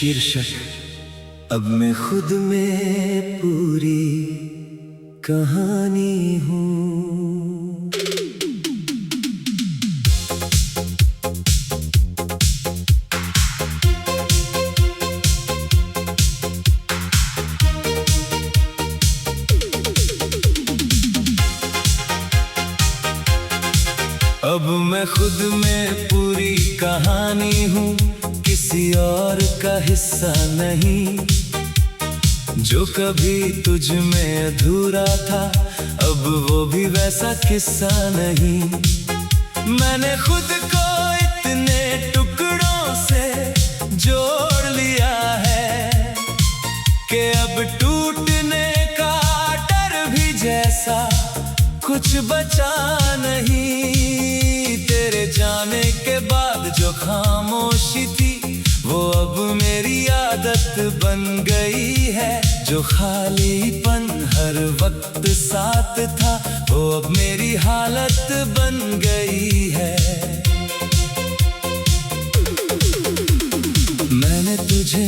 शीर्षक अब मैं खुद में पूरी कहानी हूँ। अब मैं खुद में पूरी कहानी हूँ, किसी और का हिस्सा नहीं। जो कभी तुझ में अधूरा था, अब वो भी वैसा किस्सा नहीं। मैंने खुद को इतने टुकड़ों से जोड़ लिया है कि अब टूटने का डर भी जैसा कुछ बचा नहीं। तेरे जाने के बाद जो खामोशी थी, वो अब मेरी आदत बन गई है। जो खालीपन हर वक्त साथ था, वो अब मेरी हालत बन गई है। मैंने तुझे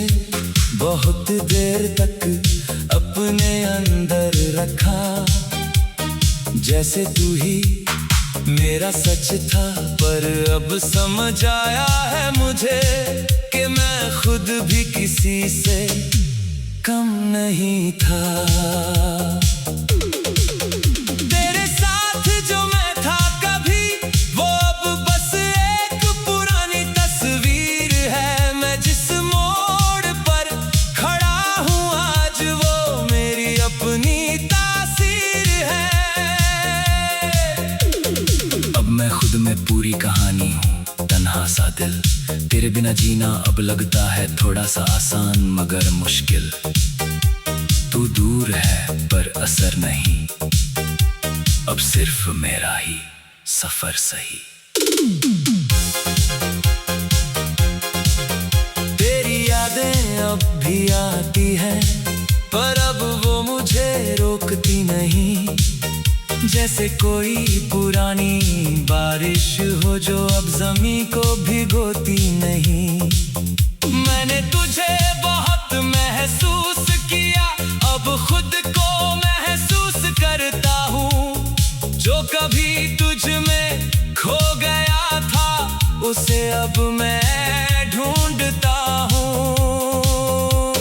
बहुत देर तक अपने अंदर रखा, जैसे तू ही मेरा सच था। पर अब समझ आया है मुझे कि मैं खुद भी किसी से कम नहीं था। तेरे साथ जो मैं था कभी, वो अब बस एक पुरानी तस्वीर है। मैं जिस मोड़ पर खड़ा हूँ आज, वो मेरी अपनी तासीर है। अब मैं खुद में पूरी कहानी हूँ, तन्हा सा दिल। तेरे बिना जीना अब लगता है थोड़ा सा आसान मगर मुश्किल। तू दूर है पर असर नहीं, अब सिर्फ मेरा ही सफर सही। तेरी यादें अब भी आती हैं, पर अब वो मुझे रोकती नहीं। जैसे कोई पुरानी बारिश हो जो अब ज़मीं को भिगोती नहीं। मैंने तुझे बहुत महसूस किया, अब खुद को महसूस करता हूँ। जो कभी तुझ में खो गया था, उसे अब मैं ढूंढता हूँ।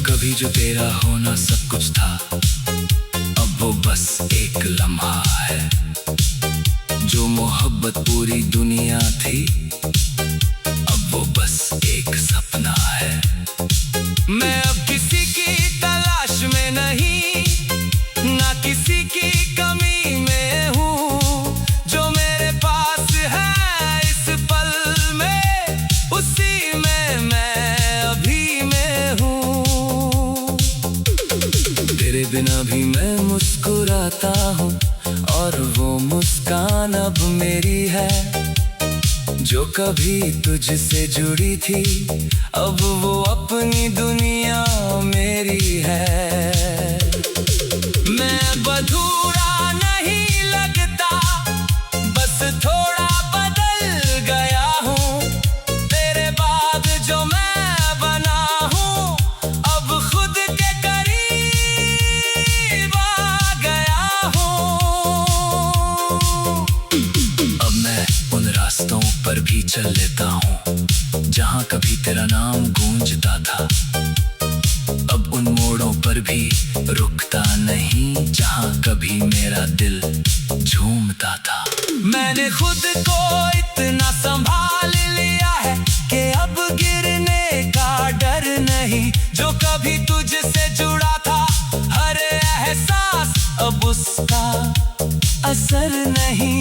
कभी जो तेरा होना सब कुछ था, अब वो बस एक लम्हा है। जो मोहब्बत पूरी दुनिया थी, अब वो बस एक सपना है। मैं अब किसी की तलाश में नहीं, ना किसी की कमी में हूँ। जो मेरे पास है इस पल में, उसी में मैं अभी में हूँ। तेरे बिना भी मैं मुस्कुराता हूँ, और वो मुस्कान अब मेरी है। जो कभी तुझसे जुड़ी थी, अब वो अपनी दुनिया मेरी है। मैं अधूरा नहीं लगता, बस थोड़ा बदल गया हूँ। तेरे बाद जो मैं बना हूँ, अब खुद के करीब आ गया हूँ। अब मैं उन रास्तों पर भी चल लेता हूँ, जहाँ कभी तेरा नाम गूंजता था। अब उन मोड़ों पर भी रुकता नहीं, जहाँ कभी मेरा दिल झूमता था। मैंने खुद को इतना संभाल लिया है कि अब गिरने का डर नहीं। जो कभी तुझसे जुड़ा था, हर एहसास अब उसका असर नहीं।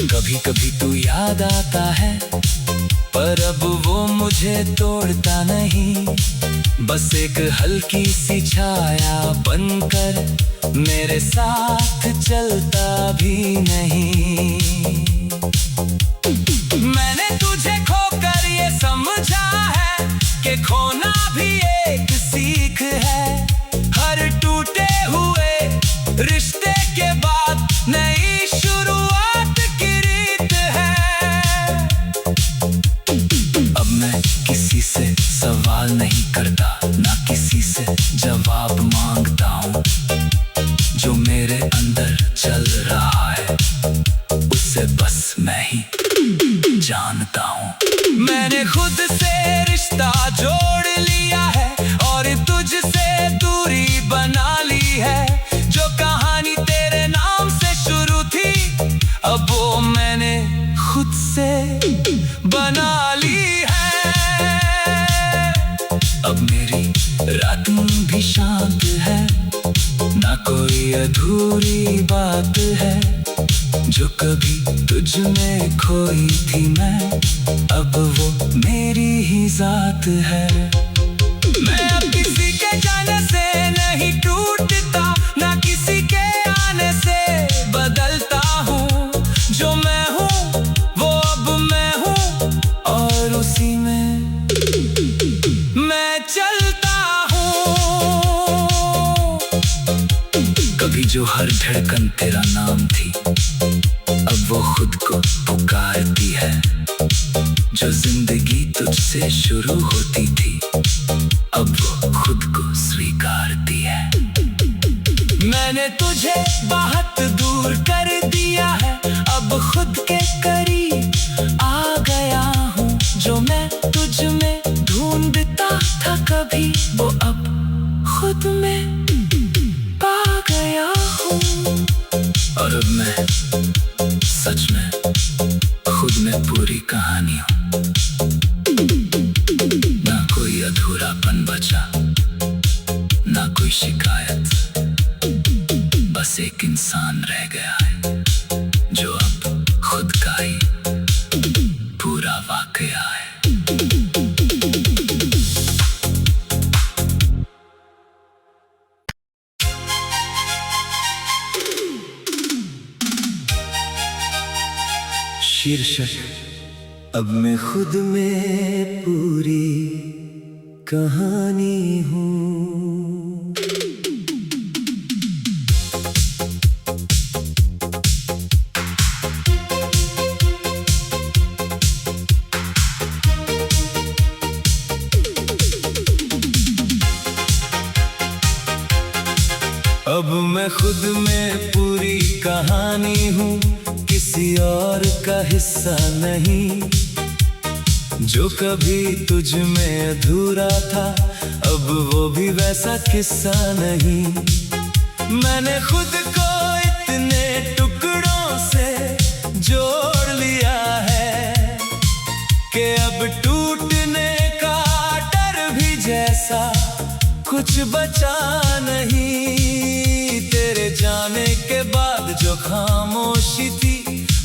कभी कभी तू याद आता है, पर अब वो मुझे तोड़ता नहीं। बस एक हल्की सी छाया बनकर मेरे साथ चलता भी नहीं। मैंने तुझे खोकर ये समझा है कि खोना भी एक सीख है। हर टूटे हुए रिश्ते के बाद नई शुरुआत की रीत है। अब मैं अंदर चल रहा है उसे बस मैं ही जानता हूँ। मैंने खुद से रिश्ता जोड़ लिया है और तुझसे दूरी बना ली है। जो कहानी तेरे नाम से शुरू थी अब वो मैंने खुद से बना ली है। अब मेरी रातें भी शांत है, ना कोई अधूरी बात है। जो कभी तुझ में खोई थी मैं, अब वो मेरी ही जात है। मैं अब किसी के जाने से नहीं टूटता, ना किसी के आने से बदलता हूँ। जो मैं हूँ वो अब मैं हूँ और उसी में मैं चलता हूँ। कभी जो हर धड़कन तेरा नाम थी अब वो खुद को पुकारती है। जो जिंदगी तुझसे शुरू होती थी अब वो खुद को स्वीकारती है। मैंने तुझे बहुत दूर कर दिया है, अब खुद के करीब आ गया हूँ। जो मैं तुझ में ढूंढता था कभी वो अब खुद में पा गया हूँ। और अब मैं सच में खुद में पूरी कहानी हूँ। ना कोई अधूरापन बचा, ना कोई शिकायत, बस एक इंसान रह गया है जो अब खुद का ही पूरा वाकया है। शीर्षक अब मैं खुद में पूरी कहानी हूँ। अब मैं खुद में पूरी कहानी हूँ, किसी और का हिस्सा नहीं। जो कभी तुझ में अधूरा था अब वो भी वैसा किस्सा नहीं। मैंने खुद को इतने टुकड़ों से जोड़ लिया है कि अब टूटने का डर भी जैसा कुछ बचा नहीं। तेरे जाने के बाद जो खामोशी थी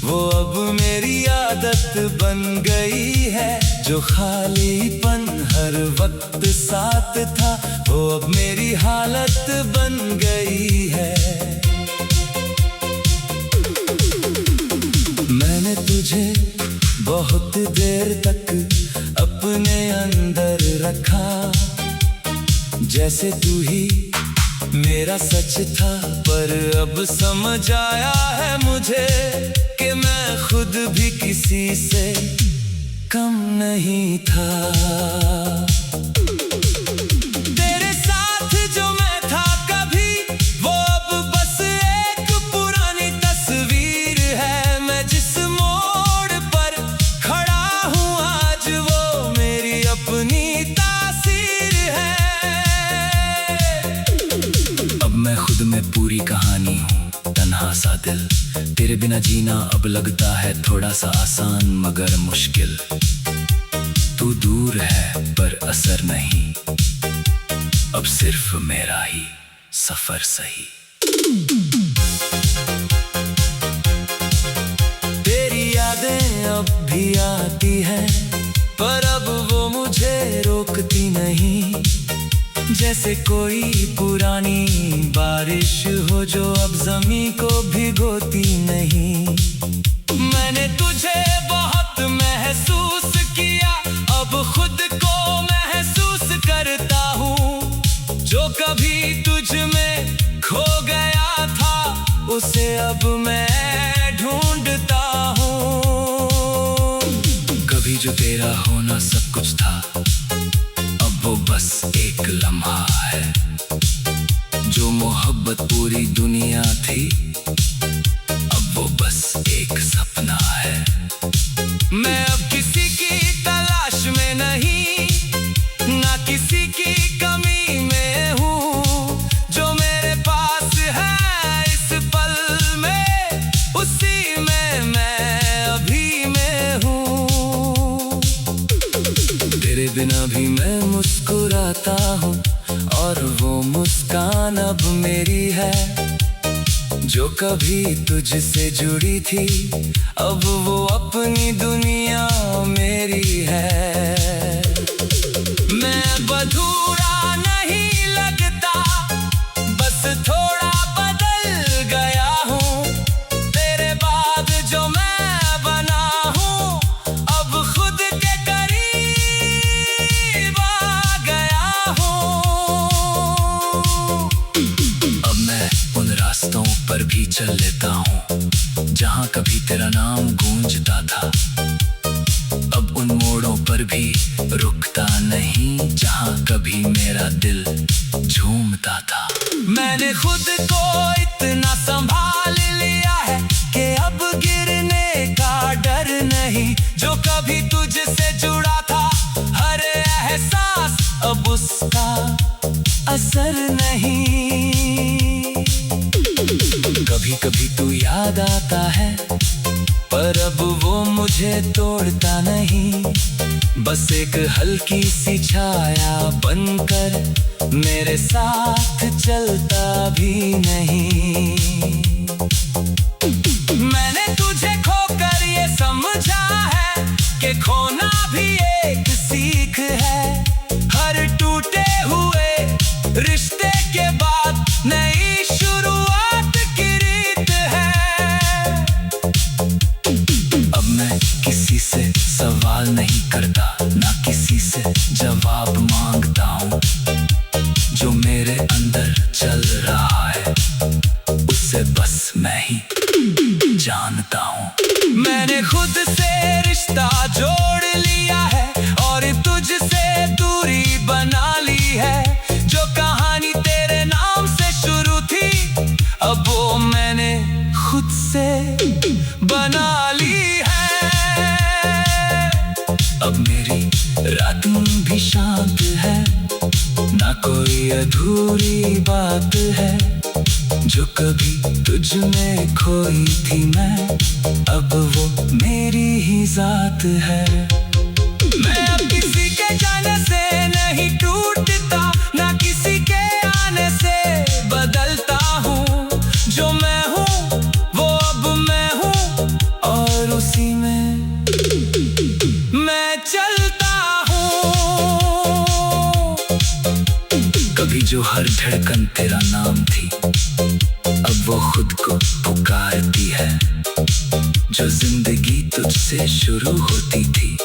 वो अब मेरी आदत बन गई है। जो खालीपन हर वक्त साथ था वो अब मेरी हालत बन गई है। मैंने तुझे बहुत देर तक अपने अंदर रखा, जैसे तू ही मेरा सच था। पर अब समझ आया है मुझे कि मैं खुद भी किसी से कम नहीं था। तेरे साथ जो मैं था कभी वो अब बस एक पुरानी तस्वीर है। मैं जिस मोड़ पर खड़ा हूँ आज वो मेरी अपनी तासीर है। अब मैं खुद में पूरी कहानी हूँ, तन्हा सा दिल, तेरे बिना जीना अब लगता है थोड़ा सा आसान मगर मुश्किल। तू दूर है पर असर नहीं, अब सिर्फ मेरा ही सफर सही। तेरी यादें अब भी आती हैं पर अब वो मुझे रोकती नहीं। जैसे कोई पुरानी बारिश हो जो अब ज़मीं को भिगोती नहीं। मैंने तुझे बहुत महसूस किया, अब खुद को महसूस करता हूँ। जो कभी तुझ में खो गया था उसे अब मैं ढूंढता हूँ। कभी जो तेरा होना सब कुछ था अब वो बस एक लम्हा है। जो मोहब्बत पूरी दुनिया थी बिना भी मैं मुस्कुराता हूँ, और वो मुस्कान अब मेरी है। जो कभी तुझसे जुड़ी थी, अब वो अपनी दुनिया मेरी है। मैं अधूरा नहीं लगता, बस थोड़ा बदल गया हूँ। तेरे बाद जो मैं बना हूँ, अब खुद के करीब आ गया हूँ। अब मैं उन रास्तों पर भी चल लेता हूँ जहाँ कभी तेरा नाम गूंजता था। अब उन मोड़ों पर भी रुकता नहीं जहाँ कभी मेरा दिल झूमता था। मैंने खुद को इतना संभाल लिया है कि अब गिरने का डर नहीं। जो कभी तुझसे जुड़ा था, हर एहसास अब उसका असर नहीं। कभी कभी तू याद आता है, पर अब वो मुझे तोड़ता नहीं। बस एक हल्की सी छाया बनकर मेरे साथ चलता भी नहीं। मैंने तुझे खोकर ये समझा है कि खोना भी एक सीख है। हर टूटे हुए रिश्ते के बाद नई शुरुआत की रीत है। अब मैं किसी से सवाल नहीं करता, ना किसी से जवाब मांगता हूँ। जो मेरे अंदर चल रहा है, उसे बस मैं ही जानता हूँ। मैंने खुद से रिश्ता जोड़ लिया है और तुझसे दूरी बना ली है। जो कहानी तेरे नाम से शुरू थी, अब वो मैंने खुद से बना ली है। अब मेरी रातें भी शांत है, ना कोई अधूरी बात है। जो कभी तुझ में खोई थी मैं, अब वो मेरी ही जात है। मैं अब किसी के जाने से नहीं टूटता, ना किसी के आने से बदलता हूँ। जो मैं हूँ वो अब मैं हूँ, और उसी में मैं चलता हूँ। कभी जो हर धड़कन तेरा नाम थी, अब वो खुद को पुकारती है। जो जिंदगी तुझसे शुरू होती थी,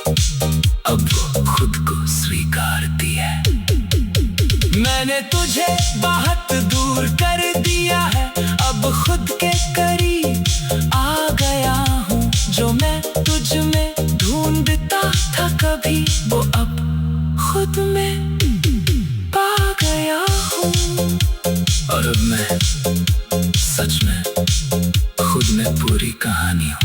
अब वो खुद को स्वीकारती है। मैंने तुझे बहुत दूर कर दिया है, अब खुद के करीब आ गया हूँ। जो मैं तुझ में ढूंढता था कभी, वो अब खुद में पा गया हूँ। और अब मैं सच में खुद में पूरी कहानी हूँ।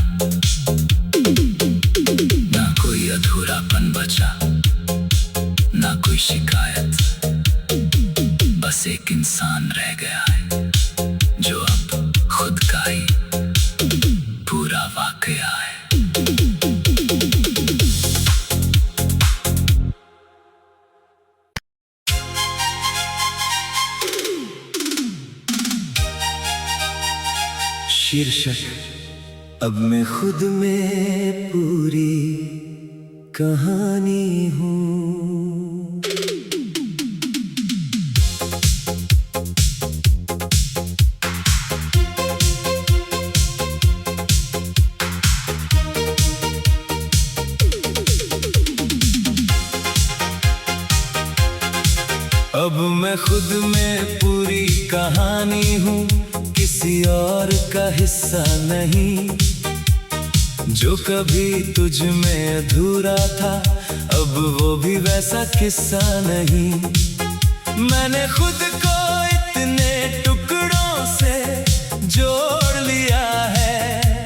ना कोई अधूरापन बचा, ना कोई शिकायत, बस एक इंसान रह गया है, जो अब खुद का ही पूरा वाकया है। शीर्षक: अब मैं खुद में पूरी कहानी हूँ। अब मैं खुद में पूरी कहानी हूँ, किसी और का हिस्सा नहीं। जो कभी तुझ में अधूरा था, अब वो भी वैसा किस्सा नहीं। मैंने खुद को इतने टुकड़ों से जोड़ लिया है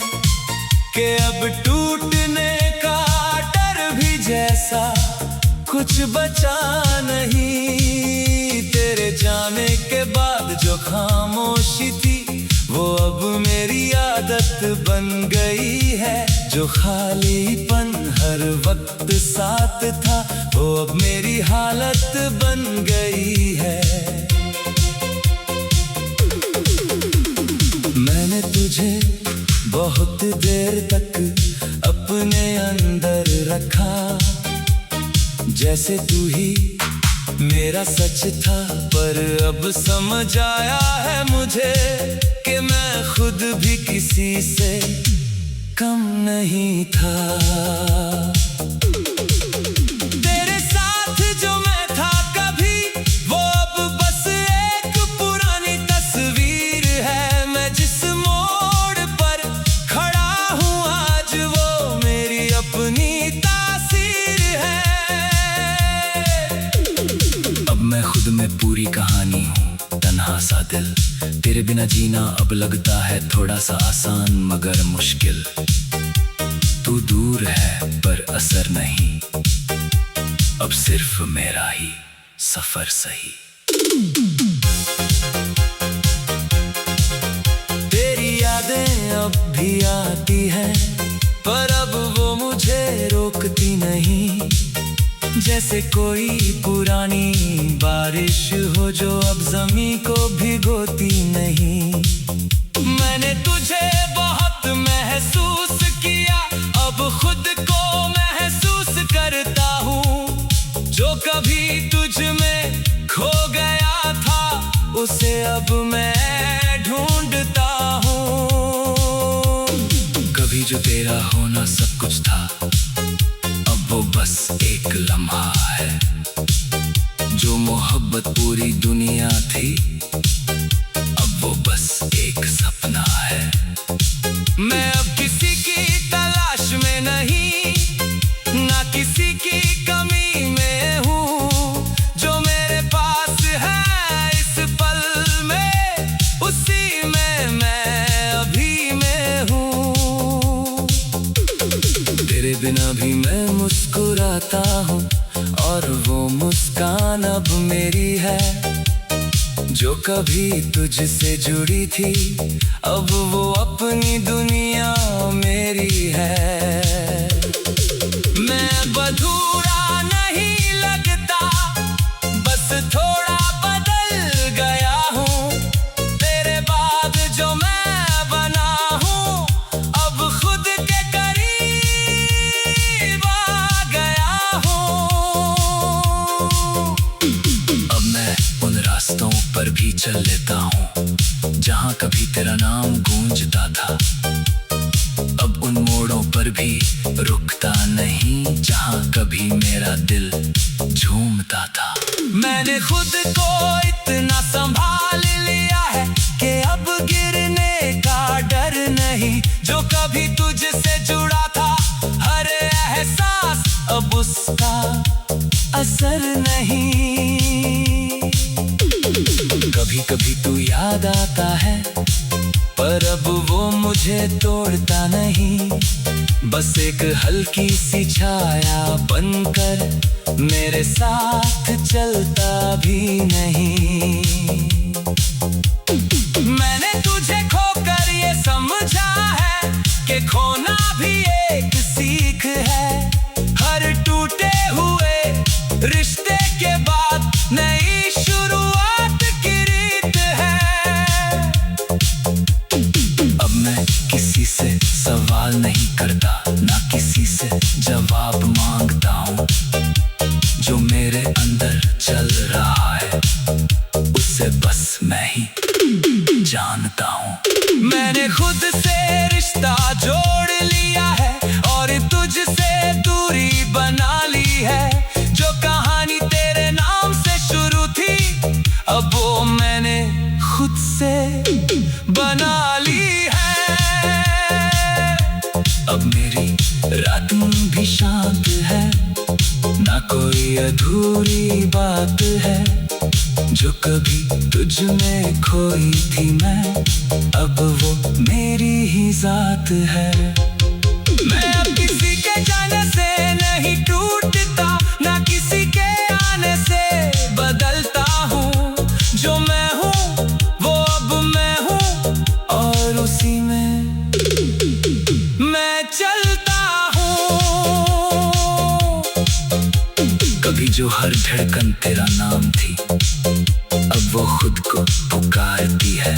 कि अब टूटने का डर भी जैसा कुछ बचा नहीं। तेरे जाने के बाद जो खामोशी थी, वो अब मेरी आदत बन गई है। जो खालीपन हर वक्त साथ था, वो अब मेरी हालत बन गई है। मैंने तुझे बहुत देर तक अपने अंदर रखा, जैसे तू ही मेरा सच था। पर अब समझ आया है मुझे कि मैं खुद भी किसी से कम नहीं था। तेरे साथ जो मैं था कभी, वो अब बस एक पुरानी तस्वीर है। मैं जिस मोड़ पर खड़ा हूँ आज, वो मेरी अपनी तासीर है। अब मैं खुद में पूरी कहानी हूँ, तन्हा सा दिल। तेरे बिना जीना अब लगता है थोड़ा सा आसान मगर मुश्किल। तू दूर है पर असर नहीं, अब सिर्फ मेरा ही सफर सही। तेरी यादें अब भी आती हैं, पर अब वो मुझे रोकती नहीं। जैसे कोई पुरानी बारिश हो जो अब ज़मीं को भिगोती नहीं। मैंने तुझे बहुत महसूस किया, अब खुद को महसूस करता हूँ। जो कभी तुझ में खो गया था, उसे अब मैं ढूंढता हूँ। कभी जो तेरा होना सब कुछ था, अब वो बस एक लम्हा है। जो मोहब्बत पूरी दुनिया थी, अब वो बस एक सपना है। मैं अब किसी की तलाश में नहीं, ना किसी की कमी में हूँ। जो मेरे पास है इस पल में, उसी में मैं अभी में हूँ। तेरे बिना भी मैं मुस्कुराता हूँ, और वो मुस्कान अब मेरी है। जो कभी तुझसे जुड़ी थी, अब वो अपनी दुनिया मेरी है। मैं अधूरा नहीं लगता, बस थोड़ा बदल गया हूँ। तेरे बाद जो मैं बना हूँ, अब खुद के करीब आ गया हूँ। अब मैं उन रास्तों पर भी चल लेता हूँ, जहाँ कभी तेरा नाम गूंजता था। अब उन मोड़ों पर भी रुकता नहीं, जहाँ कभी मेरा दिल झूमता था। मैंने खुद को इतना संभाल लिया है कि अब गिरने का डर नहीं। जो कभी तुझसे जुड़ा था, हर एहसास अब उसका असर नहीं। कभी कभी तू याद आता है, पर अब वो मुझे तोड़ता नहीं। बस एक हल्की सी छाया बनकर मेरे साथ चलता भी नहीं। मैंने तुझे खोकर ये समझा है कि खोना भी एक सीख है। हर टूटे हुए रिश्ते के बाद नई शुरुआत की रीत है। अब मैं किसी से सवाल नहीं करता, ना किसी से जवाब मांगता हूँ। जो मेरे अंदर चल रहा है, उसे बस मैं ही जानता हूँ। मैंने खुद से रिश्ता जोड़ लिया है, और तुझसे दूरी बना ली है। जो कहानी तेरे नाम से शुरू थी, अब वो मैंने खुद से बना ली है। अब मेरी रातें भी शांत है, ना कोई अधूरी बात है। जो कभी तुझ में खोई थी मैं, अब वो मेरी ही जात है। मैं अब किसी के जाने से नहीं टूटता, ना किसी के आने से बदलता हूँ। जो मैं हूँ वो अब मैं हूँ, और उसी में मैं चलता हूँ। जो हर धड़कन तेरा नाम थी, अब वो खुद को पुकारती है।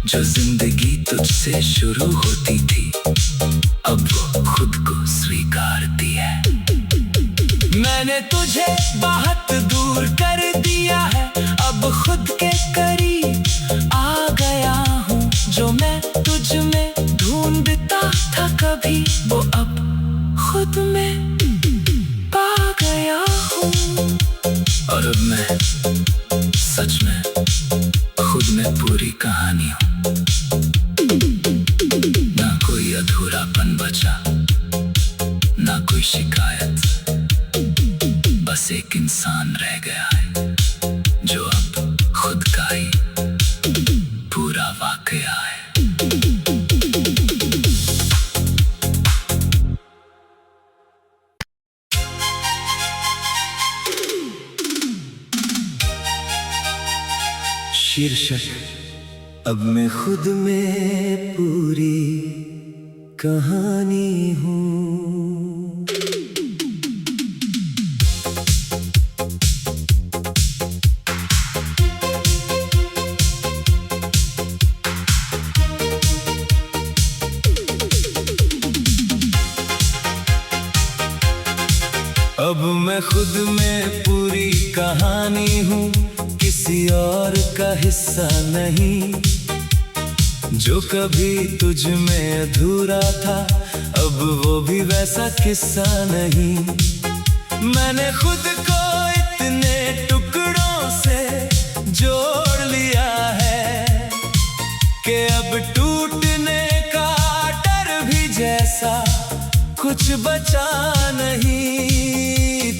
जो जिंदगी तुझसे शुरू होती थी, अब वो खुद को स्वीकारती है। मैंने तुझे बहुत दूर कर दिया है, अब खुद के करीब आ गया हूँ। जो मैं तुझ में ढूंढता था कभी, वो अब खुद में पा गया हूँ। और अब मैं सच में खुद में पूरी कहानी हूँ। ना कोई अधूरापन बचा, ना कोई शिकायत, बस एक इंसान रह गया है, जो अब खुद का ही पूरा वाकया है। शीर्षक: अब मैं खुद में पूरी कहानी हूँ। अब मैं खुद में पूरी कहानी हूँ, किसी और का हिस्सा नहीं। जो कभी तुझ में अधूरा था, अब वो भी वैसा किस्सा नहीं। मैंने खुद को इतने टुकड़ों से जोड़ लिया है कि अब टूटने का डर भी जैसा कुछ बचा नहीं।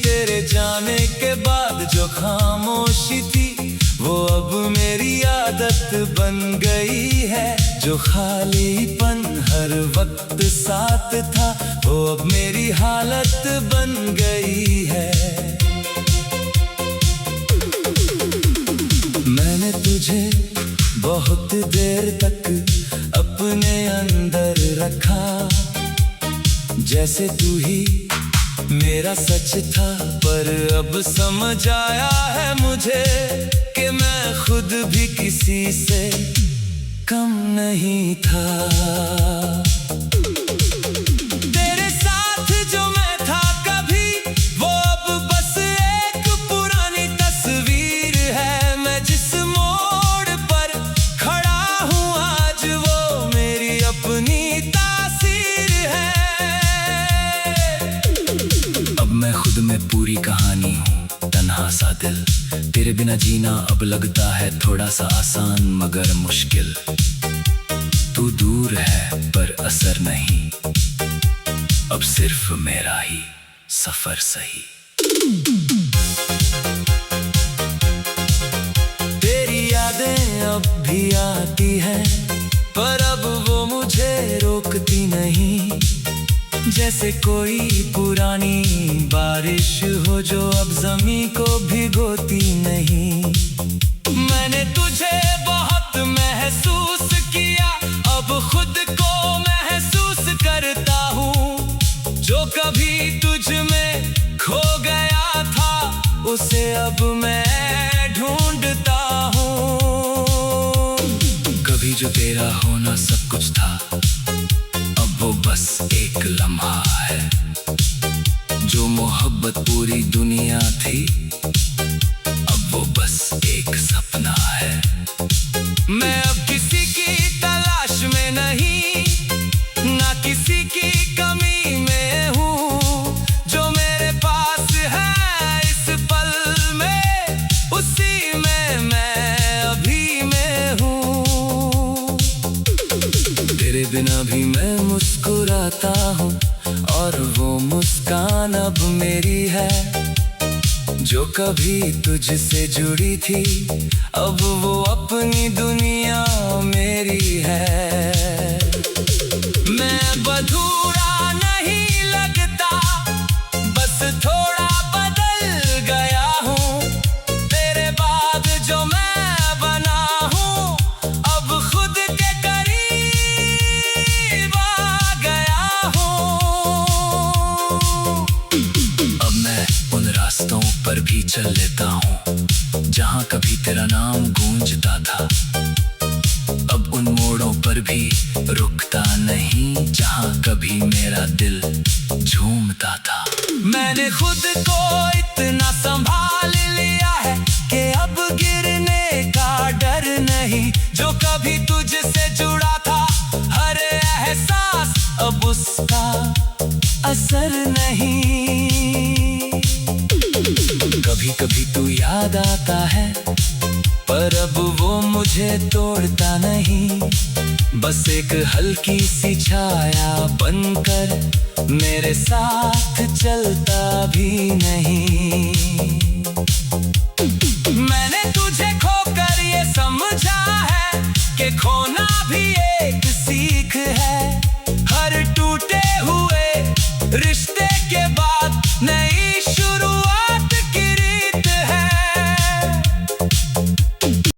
तेरे जाने के बाद जो खामोशी थी, वो अब मेरी आदत बन गई है। जो खालीपन हर वक्त साथ था, वो अब मेरी हालत बन गई है। मैंने तुझे बहुत देर तक अपने अंदर रखा, जैसे तू ही मेरा सच था। पर अब समझ आया है मुझे कि मैं खुद भी किसी से कम नहीं था। तेरे साथ जो मैं था कभी, वो अब बस एक पुरानी तस्वीर है। मैं जिस मोड़ पर खड़ा हूँ आज, वो मेरी अपनी तासीर है। अब मैं खुद में पूरी कहानी हूँ, तन्हा सा दिल। तेरे बिना जीना अब लगता है थोड़ा सा आसान मगर मुश्किल। तू दूर है पर असर नहीं, अब सिर्फ मेरा ही सफर सही। तेरी यादें अब भी आती हैं, पर अब वो मुझे रोकती नहीं। जैसे कोई पुरानी बारिश हो जो अब ज़मीं को भिगोती नहीं। मैंने तुझे बहुत महसूस किया, अब खुद को महसूस करता हूँ। जो कभी तुझ में खो गया था, उसे अब मैं ढूंढता हूँ। कभी जो तेरा होना सब कुछ था, अब वो बस एक लम्हा है। जो मोहब्बत पूरी दुनिया थी, अब वो बस एक सपना है। मैं अब किसी की तलाश में नहीं, ना किसी की कमी में हूँ। जो मेरे पास है इस पल में, उसी में मैं अभी में हूँ। तेरे बिना भी मैं मुस्कुराता हूँ, और वो मुस्कान अब मेरी है। जो कभी तुझसे जुड़ी थी, अब वो अपनी दुनिया मेरी है। मैं अधूरा नहीं लगता, बस थोड़ा बदल गया हूँ। तेरे बाद जो मैं बना हूँ, अब खुद के करीब आ गया हूँ। अब मैं उन रास्तों चल लेता हूँ जहाँ कभी तेरा नाम गूंजता था। अब उन मोड़ों पर भी रुकता नहीं जहाँ कभी मेरा दिल झूमता था। मैंने खुद को इतना संभाल लिया है कि अब गिरने का डर नहीं। जो कभी तुझसे जुड़ा था हर एहसास अब उसका असर नहीं। कभी कभी तू याद आता है पर अब वो मुझे तोड़ता नहीं। बस एक हल्की सी छाया बनकर मेरे साथ चलता भी नहीं। मैंने तुझे खोकर ये समझा है कि खोना भी एक सीख है। हर टूटे हुए रिश्ते